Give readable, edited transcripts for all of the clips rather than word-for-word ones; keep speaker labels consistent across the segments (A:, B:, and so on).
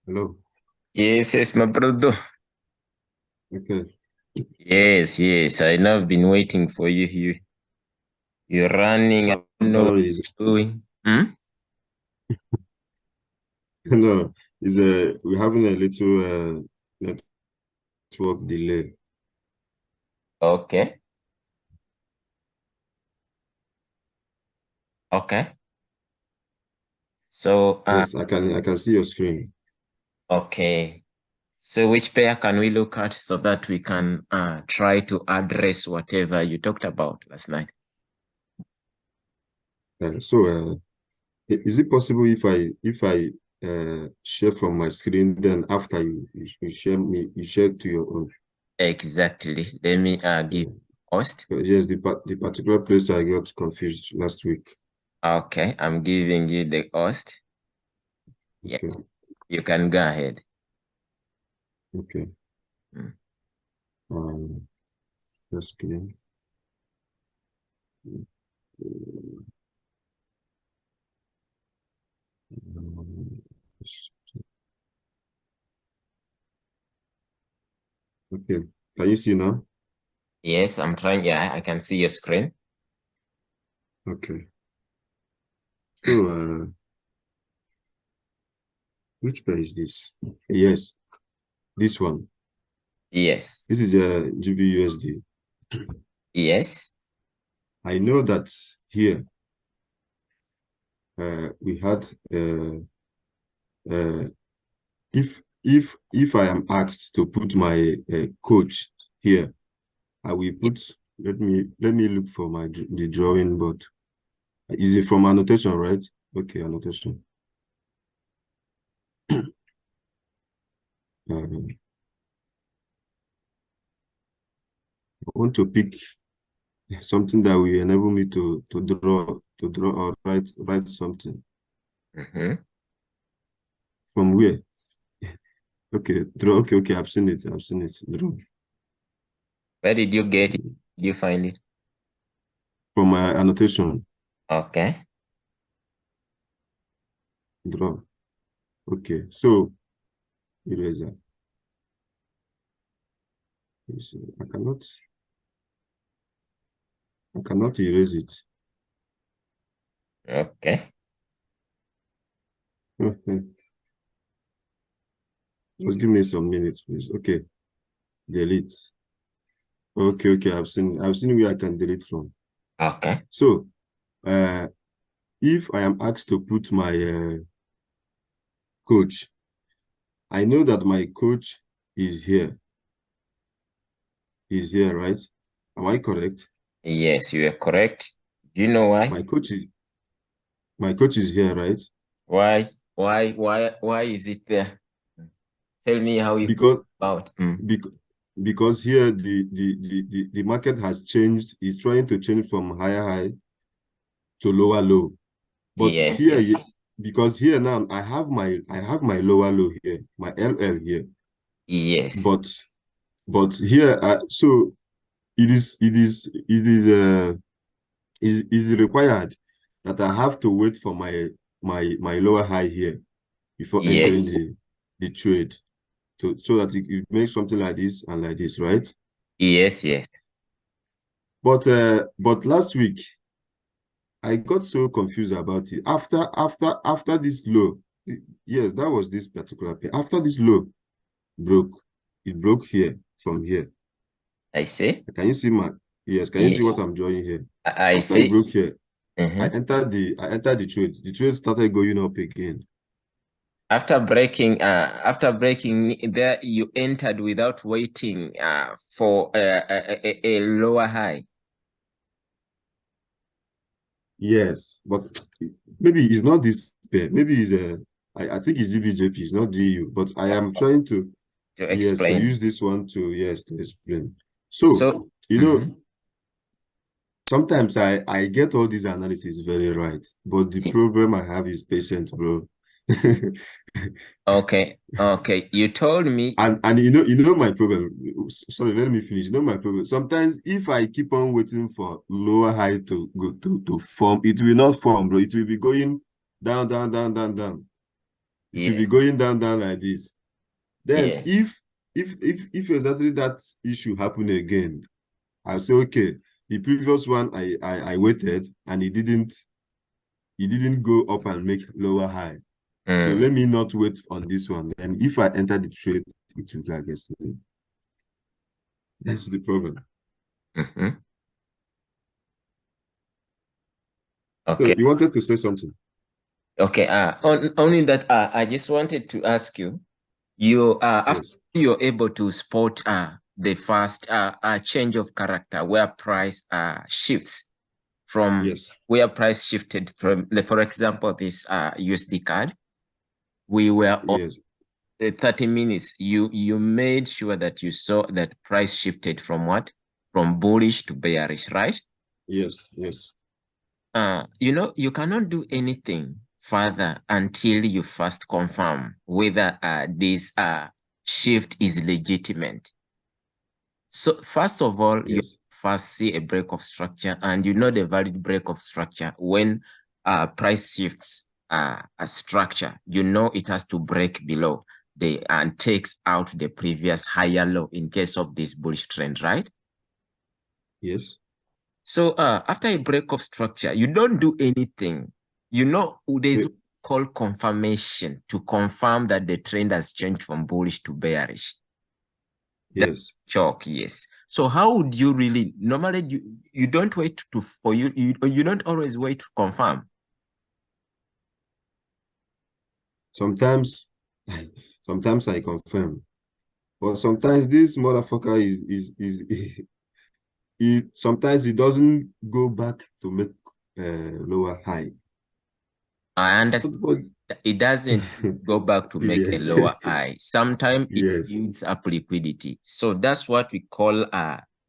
A: Hello.
B: Yes, yes, my brother.
A: Okay.
B: Yes, yes. I know I've been waiting for you. You're running. I don't know what
A: Sorry,
B: you're doing. Hmm?
A: no, we're having a little network delay.
B: Okay. Okay. So,
A: Yes, I can see your screen.
B: okay. So which pair can we look at so that we can try to address whatever you talked about last night?
A: So, is it possible if I share from my screen, then after you share to your own?
B: Exactly. Let me give
A: Yeah.
B: host.
A: Yes, the particular place I got confused last week.
B: Okay, I'm giving you the host.
A: Okay.
B: Yes, you can go ahead.
A: Okay.
B: Mm.
A: Um, the screen. Um, okay. Can you see now?
B: Yes, I'm trying. Yeah, I can see your screen.
A: Okay. So, which pair is this? Yes, this one.
B: Yes.
A: This is a GBUSD.
B: Yes.
A: I know that here we had uh, if I am asked to put my coach here, I will put. Let me look for the drawing board. Is it from annotation, right? Okay, annotation. I want to pick something that will enable me to draw or write something.
B: Mm-hmm.
A: From where? Okay, draw. Okay, okay. I've seen it. I've seen it. Draw.
B: Where did you get it? Did you find it?
A: From my annotation.
B: Okay.
A: Draw. Okay. So eraser. I cannot erase it.
B: Okay.
A: Just give me some minutes, please. Okay. Delete. Okay, okay. I've seen where I can delete from.
B: Okay.
A: So uh if I am asked to put my coach, I know that my coach is here. He's here, right? Am I correct?
B: Yes, you are correct. Do you know why?
A: My coach is here, right?
B: Why? Why is it there? Tell me how you
A: Because
B: about.
A: because because here the market has changed. It's trying to change from higher high to lower low. But
B: Yes,
A: here,
B: yes.
A: because here now I have my lower low here, my LL here.
B: Yes.
A: But here, so it is required that I have to wait for my lower high here before entering
B: Yes.
A: the trade, so that it makes something like this and like this, right?
B: Yes, yes.
A: But last week I got so confused about it. After this low, yes, that was this particular pair. After this low broke, it broke here from here.
B: I see.
A: Can you see my yes? Can you see what
B: Yes.
A: I'm drawing here?
B: I
A: After it
B: see.
A: broke here, I
B: Mm-hmm.
A: entered the I entered the trade. The trade started going up again.
B: After breaking there, you entered without waiting for a lower high.
A: Yes, but maybe it's not this pair. Maybe it's I think it's GBJP. It's not GU. But I am trying to
B: To
A: yes to use
B: explain.
A: this one to explain. So
B: So,
A: you know
B: mhm.
A: sometimes I get all these analysis very right, but the problem I have is patience, bro.
B: Okay, okay. You told me,
A: And you know my problem. Sorry, let me finish. You know my problem. Sometimes if I keep on waiting for lower high to go to form, it will not form, bro. It will be going down, down, down, down, down. It will be
B: Yes.
A: going down like this. Then
B: Yes.
A: if exactly that issue happen again, I'll say, okay, the previous one I waited and it didn't go up and make lower high. So
B: Mm.
A: let me not wait on this one. And if I enter the trade, it will go against me. That's the problem.
B: Mhm.
A: So
B: Okay.
A: you wanted to say something?
B: Okay. Only that I just wanted to ask you, after
A: Yes.
B: you're able to spot the first change of character where price shifts from
A: Yes.
B: where price shifted from for example, this USD card, we were on
A: Yes.
B: 30 minutes. You made sure that you saw that price shifted from what? From bullish to bearish, right?
A: Yes. Yes.
B: You cannot do anything further until you first confirm whether this shift is legitimate. So first of all, you
A: Yes.
B: first see a break of structure, and you know the valid break of structure when price shifts a structure. You know it has to break below and takes out the previous higher low in case of this bullish trend, right?
A: Yes.
B: So after a break of structure, you don't do anything. You know, there's
A: Eh,
B: what we call confirmation to confirm that the trend has changed from bullish to bearish.
A: Yes.
B: Chalk, yes. So how would you really normally you don't wait to for you don't always wait to confirm.
A: Sometimes, sometimes I confirm, but sometimes this motherfucker sometimes it doesn't go back to make lower high.
B: I understand
A: But
B: it doesn't go back to make a
A: yes.
B: lower high. Sometimes it
A: Yes.
B: builds up liquidity. So that's what we call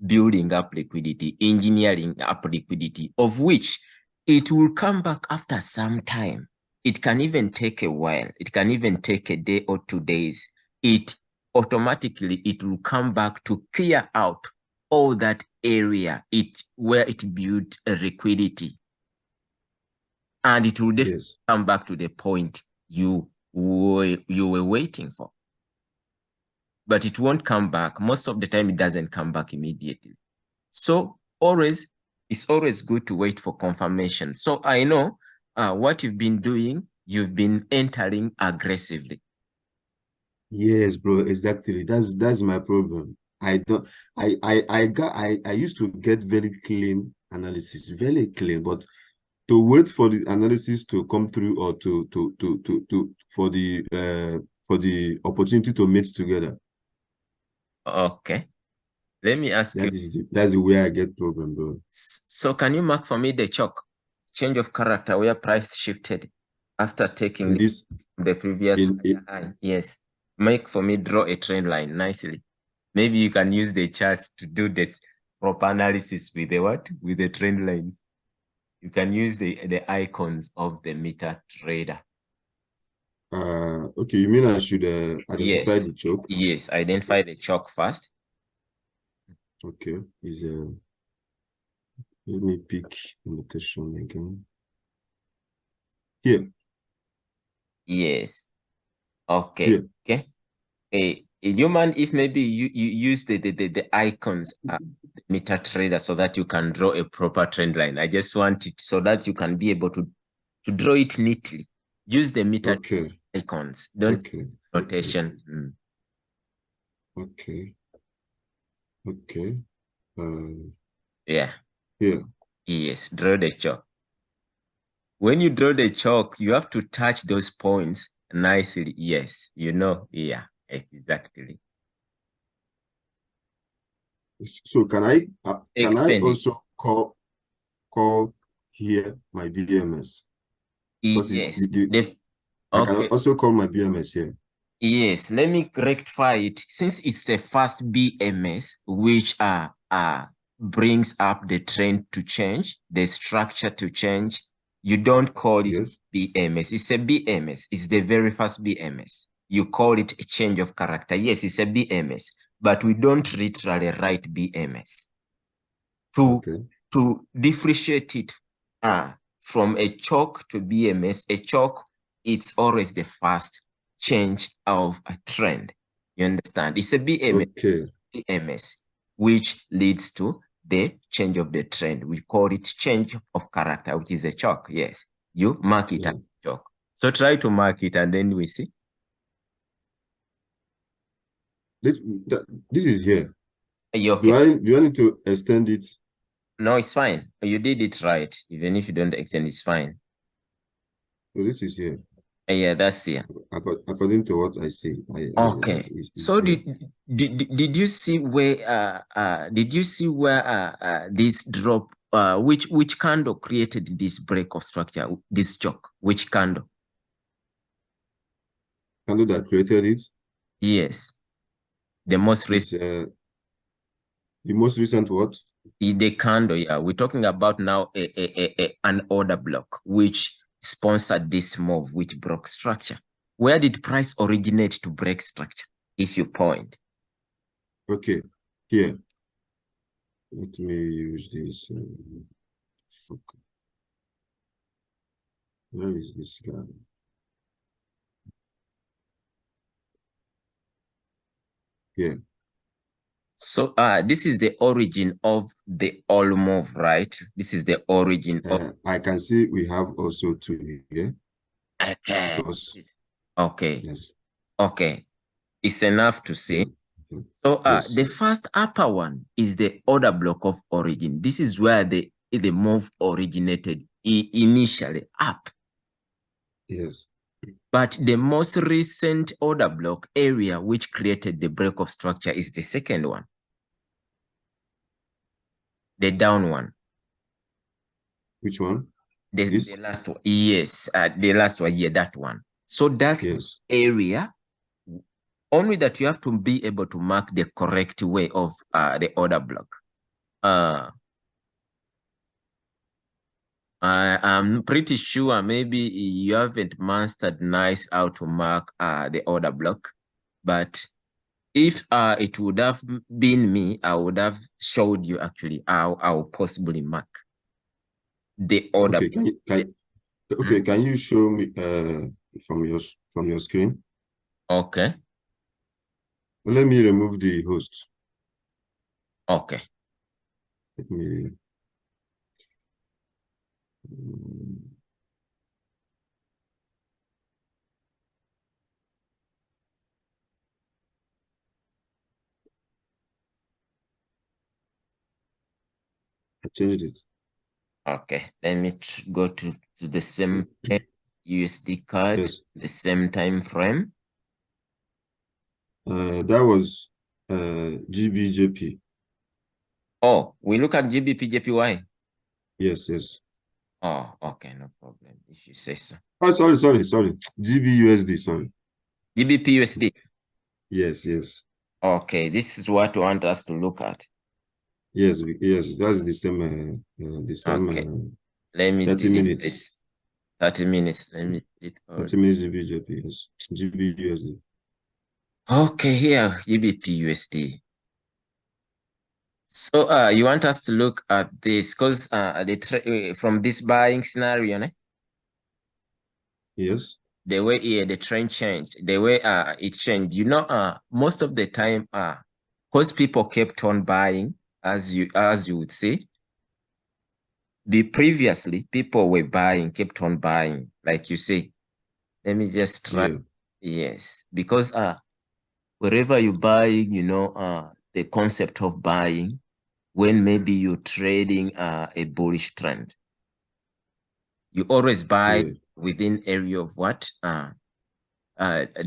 B: building up liquidity, engineering up liquidity, of which it will come back after some time. It can even take a while. It can even take a day or 2 days. It will come back to clear out all that area where it built a liquidity, and it will definitely
A: Yes.
B: come back to the point you were waiting for. But it won't come back. Most of the time, it doesn't come back immediately. So it's always good to wait for confirmation. So I know what you've been doing. You've been entering aggressively.
A: Yes, bro, exactly. That's my problem. I used to get very clean analysis, very clean, but to wait for the analysis to come through or for the opportunity to meet together.
B: Okay. Let me ask you.
A: That's the way I get problem, bro.
B: So can you mark for me the chalk change of character where price shifted after taking
A: In this
B: the previous
A: in
B: high? Yes. Make for me, draw a trend line nicely. Maybe you can use the charts to do that proper analysis with the what? With the trend lines. You can use the icons of the MetaTrader.
A: okay, you mean I should identify
B: Yes.
A: the choke?
B: Yes. Identify the chalk first.
A: Okay, let me pick notation again. Here.
B: Yes. Okay.
A: Here.
B: Okay. Do you mind if maybe you use the icons MetaTrader so that you can draw a proper trend line? I just want it so that you can be able to draw it neatly. Use the Meta
A: Okay.
B: icons. Don't
A: Okay.
B: notation.
A: Okay. Okay.
B: Yeah.
A: Here.
B: Yes. Draw the chalk. When you draw the chalk, you have to touch those points nicely. Yes. Yeah, exactly.
A: So can I
B: Extend it.
A: also call here my BMS? Because
B: Yes.
A: I can
B: Okay.
A: also call my BMS here.
B: Yes, let me rectify it. Since it's the first BMS, which brings up the trend to change, the structure to change, you don't call it
A: Yes.
B: BMS. It's a BMS. It's the very first BMS. You call it a change of character. Yes, it's a BMS, but we don't literally write BMS.
A: Okay.
B: To differentiate it from a chalk to BMS, a chalk, it's always the first change of a trend. You understand? It's a BMS,
A: Okay.
B: BMS, which leads to the change of the trend. We call it change of character, which is a chalk. Yes, you mark it as chalk. So try to mark it, and then we see.
A: This is here.
B: Are you okay?
A: Do I need to extend it?
B: No, it's fine. You did it right. Even if you don't extend, it's fine.
A: So this is here.
B: Yeah, that's here.
A: According to what I see.
B: Okay. So did you see where this drop which candle created this break of structure, this chalk? Which candle?
A: Candle that created it?
B: Yes. The most recent.
A: The most recent what?
B: The candle, yeah. We're talking about now an order block which sponsored this move, which broke structure. Where did price originate to break structure? If you point.
A: Okay, here. Let me use this. Where is this guy? Here.
B: So this is the origin of the all move, right? This is the origin of.
A: I can see we have also two here.
B: Okay. Okay.
A: Yes.
B: Okay. It's enough to see.
A: Yeah.
B: So
A: Yes.
B: the first upper one is the order block of origin. This is where the move originated initially up.
A: Yes.
B: But the most recent order block area which created the break of structure is the second one. The down one.
A: Which one?
B: The last one. Yes, the last one, yeah, that one. So that's the area. Only that you have to be able to mark the correct way of the order block. I'm pretty sure maybe you haven't mastered nice how to mark the order block, but if it would have been me, I would have showed you actually how I will possibly mark the order.
A: Okay, can you show me from your screen?
B: Okay.
A: Well, let me remove the host.
B: Okay.
A: Let me. I changed it.
B: Okay, let me go to the same USD card, yes. The same time frame.
A: That was GBJP.
B: Oh, we look at GBPJPY.
A: Yes, yes.
B: Oh, okay, no problem. If you say so.
A: Oh, sorry. GBUSD, sorry.
B: GBPUSD.
A: Yes, yes.
B: Okay, this is what you want us to look at.
A: Yes, that's the same.
B: Okay, let me
A: 30 minutes.
B: This. 30 minutes. Let me delete
A: 30 minutes GBJP, yes. GBUSD.
B: Okay, here GBPUSD. So you want us to look at this because from this buying scenario, né?
A: Yes.
B: The way the trend changed, the way it changed, you know, most of the time, because people kept on buying, as you would say, previously people were buying, kept on buying, like you say. Let me just try. Yeah. Yes, because wherever you're buying, you know, the concept of buying, when maybe you're trading a bullish trend, you always buy within area of what a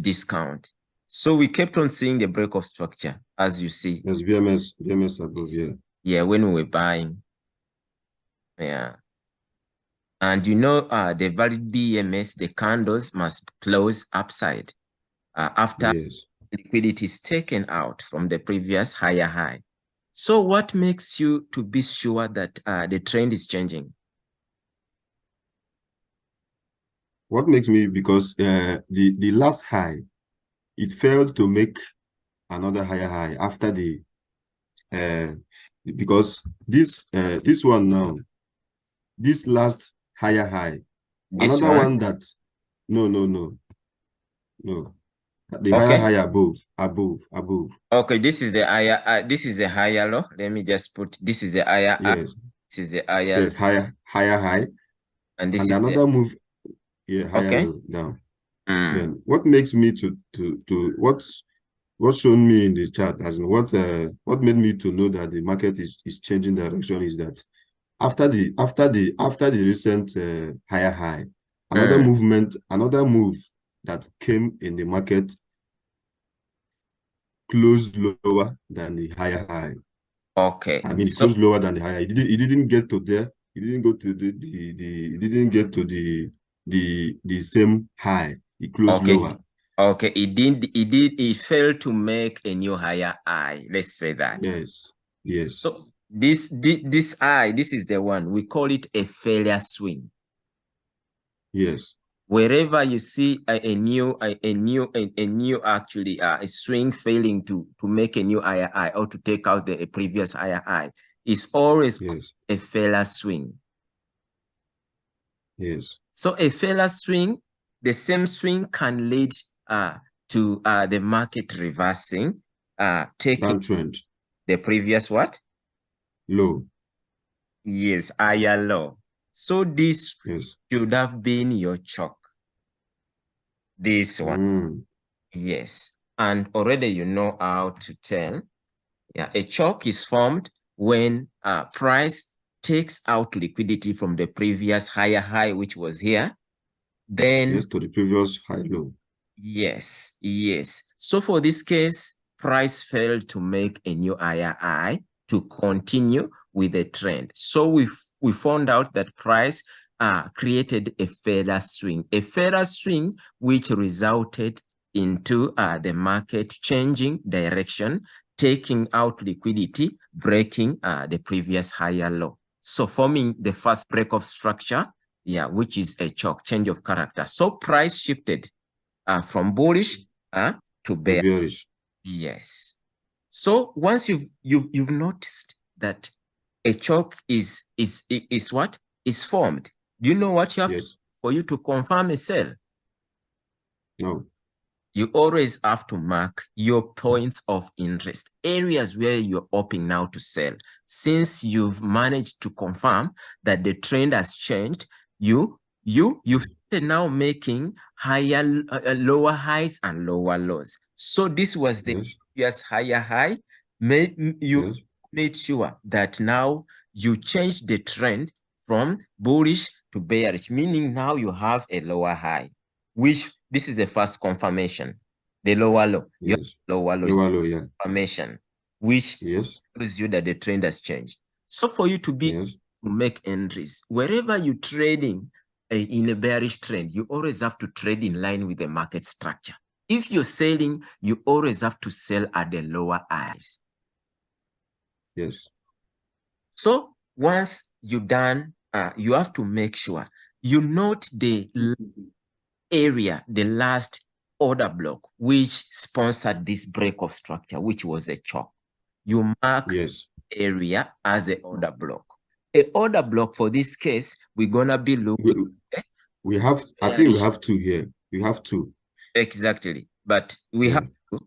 B: discount. So we kept on seeing the break of structure, as you see.
A: Yes, BMS above, yeah.
B: Yeah, when we were buying. Yeah. And you know, the valid BMS, the candles must close upside after liquidity is taken out from the previous higher high. So what makes you to be sure that the trend is changing?
A: What makes me, because the last high, it failed to make another higher high after the because this one now, this last higher high,
B: this
A: another one that no The higher high above.
B: Okay, this is the higher. This is the higher low. Let me just put. This is the higher.
A: Yes.
B: This is the higher.
A: Yes. Higher high.
B: And this
A: And
B: is
A: another move. Yeah. Higher
B: okay.
A: low down.
B: Mm.
A: Then what makes me to what's shown me in the chart, as in what made me to know that the market is changing direction, is that after the recent higher high, another move that came in the market closed lower than the higher high.
B: Okay.
A: I mean, it closed lower than the higher. It didn't get to there. It didn't go to it didn't get to the same high. It closed lower.
B: Okay, it failed to make a new higher high. Let's say that.
A: Yes.
B: So this high, this is the one we call it a failure swing.
A: Yes.
B: Wherever you see a new actually a swing failing to make a new higher high or to take out the previous higher high, is always a failure swing.
A: Yes.
B: So a failure swing, the same swing can lead to the market reversing, taking
A: downtrend,
B: the previous what?
A: Low.
B: Yes, higher low. So this should have been your chalk. This one. Yes. And already you know how to tell. Yeah, a chalk is formed when price takes out liquidity from the previous higher high, which was here. Then
A: to the previous high low.
B: Yes. So for this case, price failed to make a new higher high to continue with the trend. So we found out that price created a failure swing, which resulted into the market changing direction, taking out liquidity, breaking the previous higher low. So forming the first break of structure, which is a chalk, change of character. So price shifted from bullish to bearish. Yes. So once you've noticed that a chalk is what is formed, do you know what you have to, for you to confirm a sell?
A: No.
B: You always have to mark your points of interest, areas where you're hoping now to sell. Since you've managed to confirm that the trend has changed, you've started now making higher, lower highs and lower lows. So this was the previous higher high. You made sure that now you changed the trend from bullish to bearish, meaning now you have a lower high, which this is the first confirmation. The lower low. Lower low confirmation, which tells you that the trend has changed. So for you to to make entries, wherever you're trading in a bearish trend, you always have to trade in line with the market structure. If you're selling, you always have to sell at the lower highs.
A: Yes.
B: So once you're done, you have to make sure you note the area, the last order block, which sponsored this break of structure, which was a chalk. You mark area as an order block. An order block for this case, we're gonna be looking.
A: We have, I think we have two here. We have two.
B: Exactly, but we have to.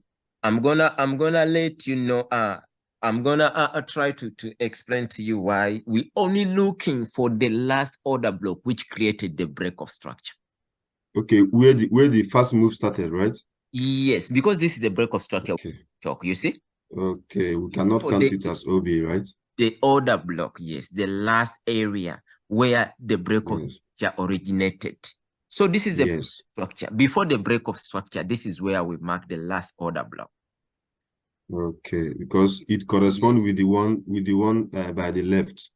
B: I'm gonna let you know. I'm gonna try to explain to you why we only looking for the last order block which created the break of structure.
A: Okay, where the first move started, right?
B: Yes, because this is the break of structure chalk, you see?
A: Okay, we cannot count it as OB, right?
B: The order block, yes, the last area where the break of structure originated. So this is the structure. Before the break of structure, this is where we mark the last order block.
A: Okay, because it corresponds with the one by the left.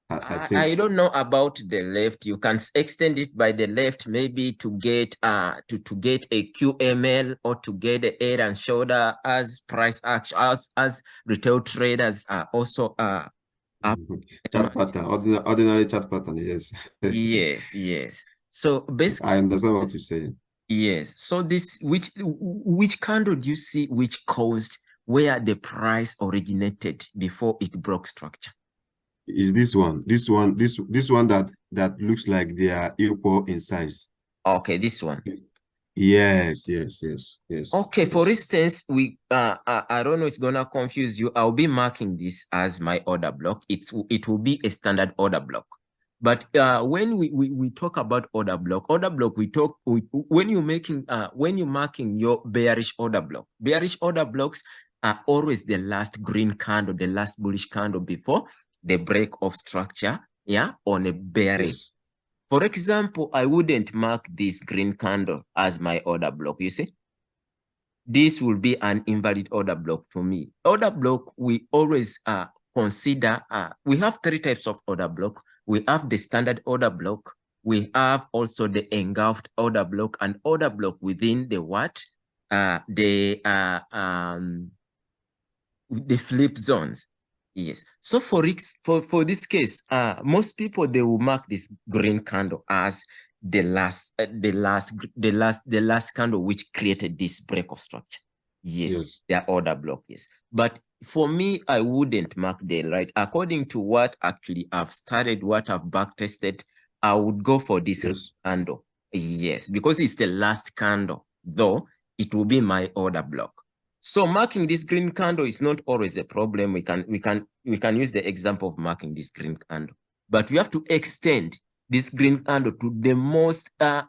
A: I think.
B: I don't know about the left. You can extend it by the left, maybe to get to get a QML or to get a head and shoulder as price action, as retail traders are also
A: chart pattern, ordinary chart pattern.
B: Yes. So basically,
A: I understand what you're saying.
B: Yes. So this which candle do you see which caused where the price originated before it broke structure?
A: Is this one that looks like they are equal in size?
B: Okay, this one.
A: Yes.
B: Okay, for instance, I don't know, it's gonna confuse you. I'll be marking this as my order block. It will be a standard order block. But when we talk about order block, when you're marking your bearish order block. Bearish order blocks are always the last green candle, the last bullish candle before the break of structure, yeah, on a bearish.
A: Yes.
B: For example, I wouldn't mark this green candle as my order block, you see? This will be an invalid order block to me. Order block, we always consider, we have three types of order block. We have the standard order block. We have also the engulfed order block and order block within the what? The flip zones. Yes. So for this case, most people, they will mark this green candle as the last candle which created this break of structure. Yes, their order block. Yes, but for me, I wouldn't mark the right. According to what actually I've studied, what I've back tested, I would go for this candle. Yes, because it's the last candle, though it will be my order block. So marking this green candle is not always a problem. We can use the example of marking this green candle, but we have to extend this green candle to the most the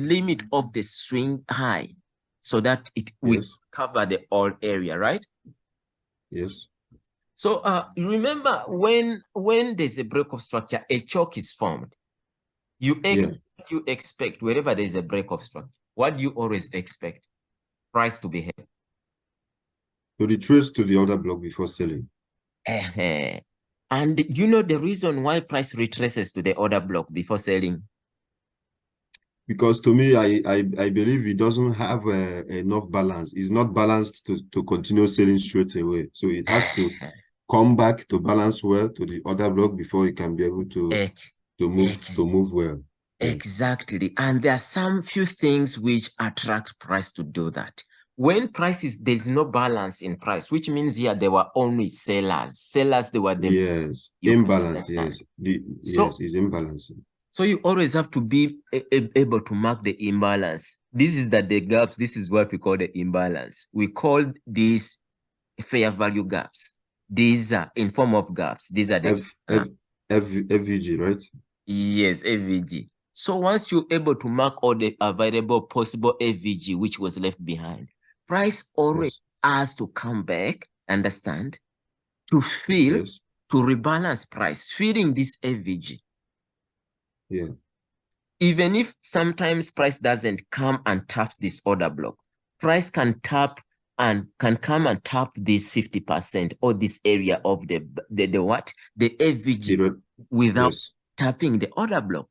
B: limit of the swing high, so that it will cover the whole area, right?
A: Yes.
B: So remember, when there's a break of structure, a choke is formed. You expect wherever there's a break of structure. What do you always expect? Price to behave.
A: To retrace to the order block before selling.
B: And you know the reason why price retraces to the order block before selling?
A: Because to me, I believe it doesn't have enough balance. It's not balanced to continue selling straight away. So it has to come back to balance well to the order block before it can be able to move well.
B: Exactly. And there are some few things which attract price to do that. When there's no balance in price, which means here there were only sellers. They were the
A: imbalance. Yes, is imbalance.
B: So you always have to be able to mark the imbalance. This is the gaps. This is what we call the imbalance. We call these fair value gaps. These are in form of gaps. These are the
A: FVG, right?
B: Yes, FVG. So once you're able to mark all the available possible FVG which was left behind, price always has to come back, understand, to fill, to rebalance price, filling this FVG.
A: Yeah.
B: Even if sometimes price doesn't come and taps this order block, price can come and tap this 50% or this area of the FVG without tapping the order block.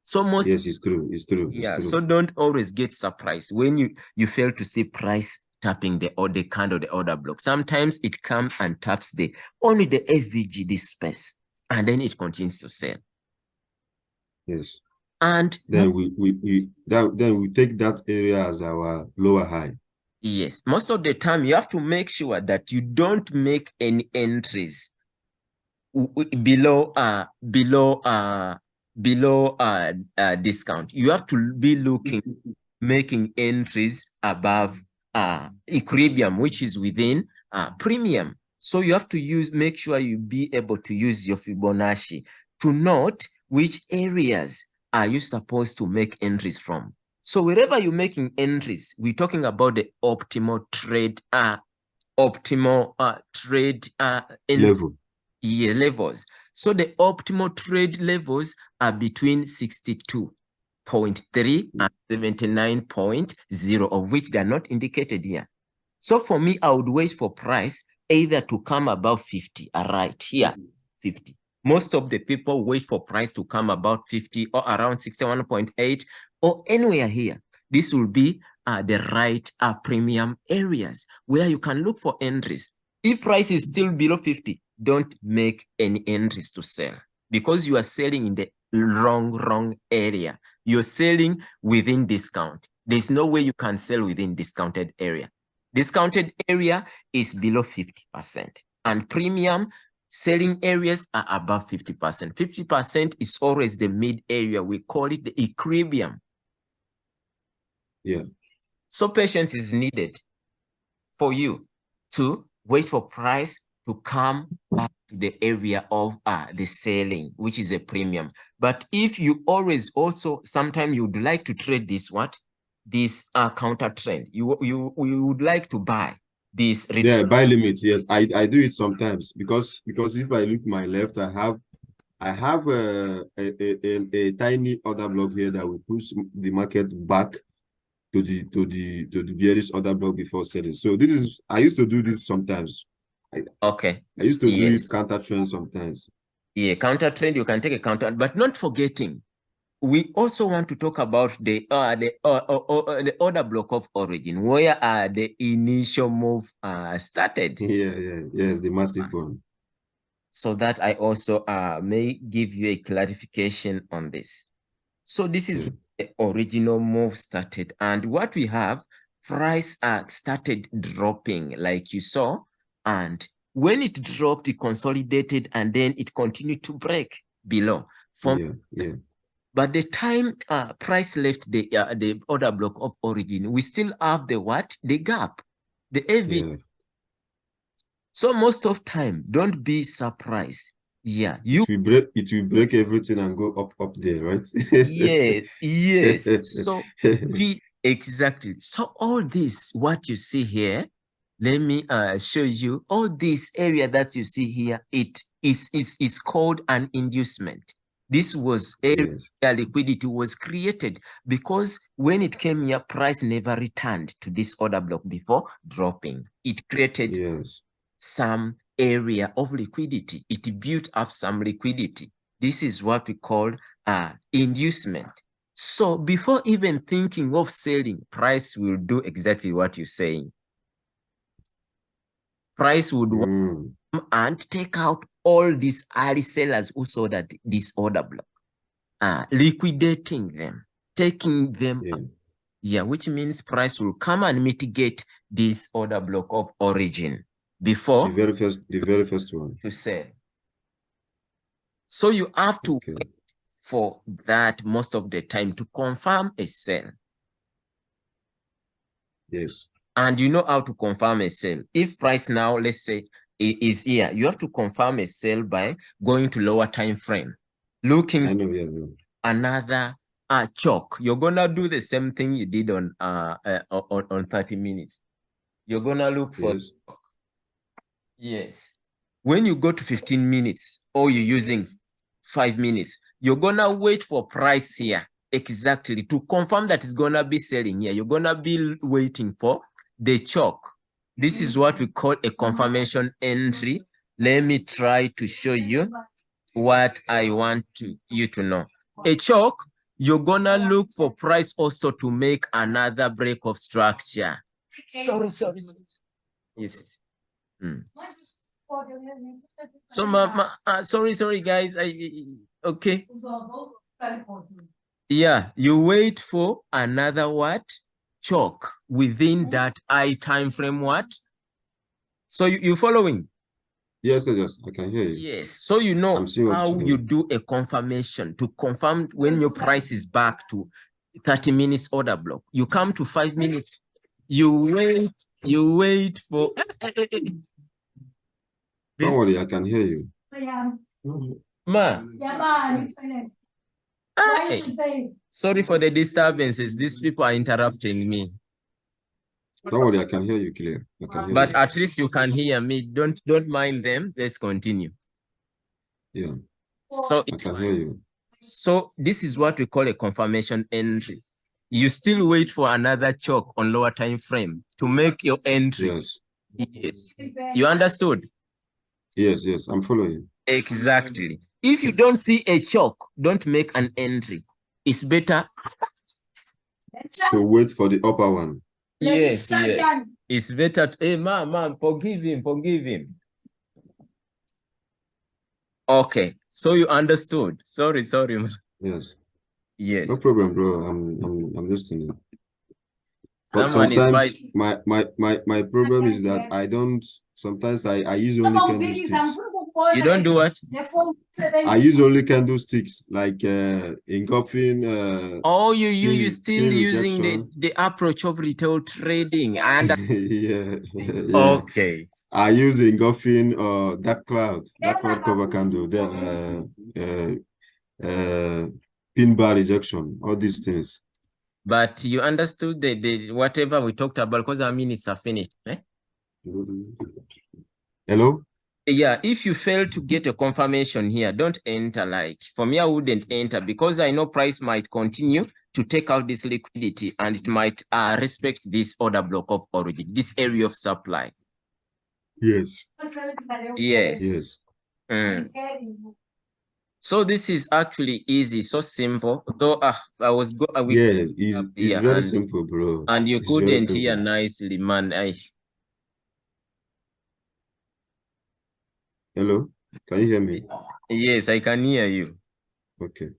B: So
A: it's true.
B: Yeah, so don't always get surprised when you fail to see price tapping the candle, the order block. Sometimes it comes and taps only the FVG, this space, and then it continues to sell.
A: Yes.
B: And
A: then we take that area as our lower high.
B: Yes, most of the time you have to make sure that you don't make any entries below discount. You have to be making entries above equilibrium, which is within premium. So you have to make sure you be able to use your Fibonacci to note which areas are you supposed to make entries from. So wherever you're making entries, we're talking about the optimal trade
A: level.
B: Yeah, levels. So the optimal trade levels are between 62.3 and 79.0, of which they are not indicated here. So for me, I would wait for price either to come above 50, right here, 50. Most of the people wait for price to come about 50 or around 61.8 or anywhere here. This will be the right premium areas where you can look for entries. If price is still below 50, don't make any entries to sell because you are selling in the wrong area. You're selling within discount. There's no way you can sell within discounted area. Discounted area is below 50%, and premium selling areas are above 50%. 50% is always the mid area. We call it the equilibrium.
A: Yeah.
B: So patience is needed for you to wait for price to come back to the area of the selling, which is a premium. But if you always also, sometimes you would like to trade this counter trend, you would like to buy this.
A: Yeah, buy limits. Yes, I do it sometimes because if I look my left, I have a tiny order block here that will push the market back to the bearish order block before selling. So this is, I used to do this sometimes.
B: Okay.
A: I used to do
B: Yes.
A: it counter trend sometimes.
B: Yeah, counter trend, you can take a counter, but not forgetting, we also want to talk about the order block of origin, where the initial move started.
A: Yes, the massive one.
B: So that I also may give you a clarification on this. So this is the original move started, and what we have, price started dropping like you saw, and when it dropped, it consolidated, and then it continued to break below. But the time price left the order block of origin, we still have the what? The gap, the AV.
A: Yeah.
B: So most of time, don't be surprised. Yeah,
A: it will break everything and go up there, right?
B: yes. So exactly. So all this, what you see here, let me show you. All this area that you see here, it is called an inducement. This was area liquidity was created because when it came here, price never returned to this order block before dropping. It created some area of liquidity. It built up some liquidity. This is what we call inducement. So before even thinking of selling, price will do exactly what you're saying. Price would come and take out all these early sellers who saw that this order block, liquidating them, taking them, which means price will come and mitigate this order block of origin before
A: the very first one
B: to sell. So you have to wait for that most of the time to confirm a sell.
A: Yes.
B: And you know how to confirm a sell. If price now, let's say, is here, you have to confirm a sell by going to lower time frame, looking for another choke. You're gonna do the same thing you did on 30 minutes. You're gonna look for when you go to 15 minutes or you're using 5 minutes, you're gonna wait for price here exactly to confirm that it's gonna be selling here. You're gonna be waiting for the choke. This is what we call a confirmation entry. Let me try to show you what I want you to know. A choke, you're gonna look for price also to make another break of structure. Sorry. Yes. So sorry guys, okay. Yeah, you wait for another what? Choke within that time frame what? So you following?
A: Yes, I can hear you.
B: Yes, so you know how you do a confirmation to confirm when your price is back to 30 minutes order block. You come to 5 minutes, you wait for
A: Don't worry, I can hear you.
B: Ma. Sorry for the disturbances. These people are interrupting me.
A: Don't worry, I can hear you clear.
B: But at least you can hear me. Don't mind them. Let's continue.
A: Yeah.
B: So
A: I can hear you.
B: So this is what we call a confirmation entry. You still wait for another choke on lower time frame to make your entry. Yes. You understood?
A: Yes, I'm following.
B: Exactly. If you don't see a choke, don't make an entry. It's better
A: to wait for the upper one.
B: Yes. It's better to, hey, man, forgive him. Okay, so you understood. Sorry. Yes.
A: No problem, bro. I'm listening. But
B: Someone
A: sometimes
B: is
A: my problem is that I don't. Sometimes I use only candlesticks.
B: You don't do what?
A: I use only candlesticks, like engulfing.
B: Oh, you
A: pin
B: still using
A: rejection.
B: the approach of retail trading and
A: Yeah, yeah.
B: okay.
A: I use engulfing dark cloud cover candle, then pin bar rejection, all these things.
B: But you understood the whatever we talked about, because our minutes are finished. Eh?
A: Hello?
B: Yeah, if you fail to get a confirmation here, don't enter. Like for me, I wouldn't enter because I know price might continue to take out this liquidity and it might respect this order block of origin, this area of supply.
A: Yes.
B: Yes.
A: Yes.
B: So this is actually easy, so simple. Though I was
A: Yeah, it's very simple, bro.
B: And you
A: It's
B: couldn't hear nicely, man.
A: Hello? Can you hear me?
B: Yes, I can hear you.
A: Okay.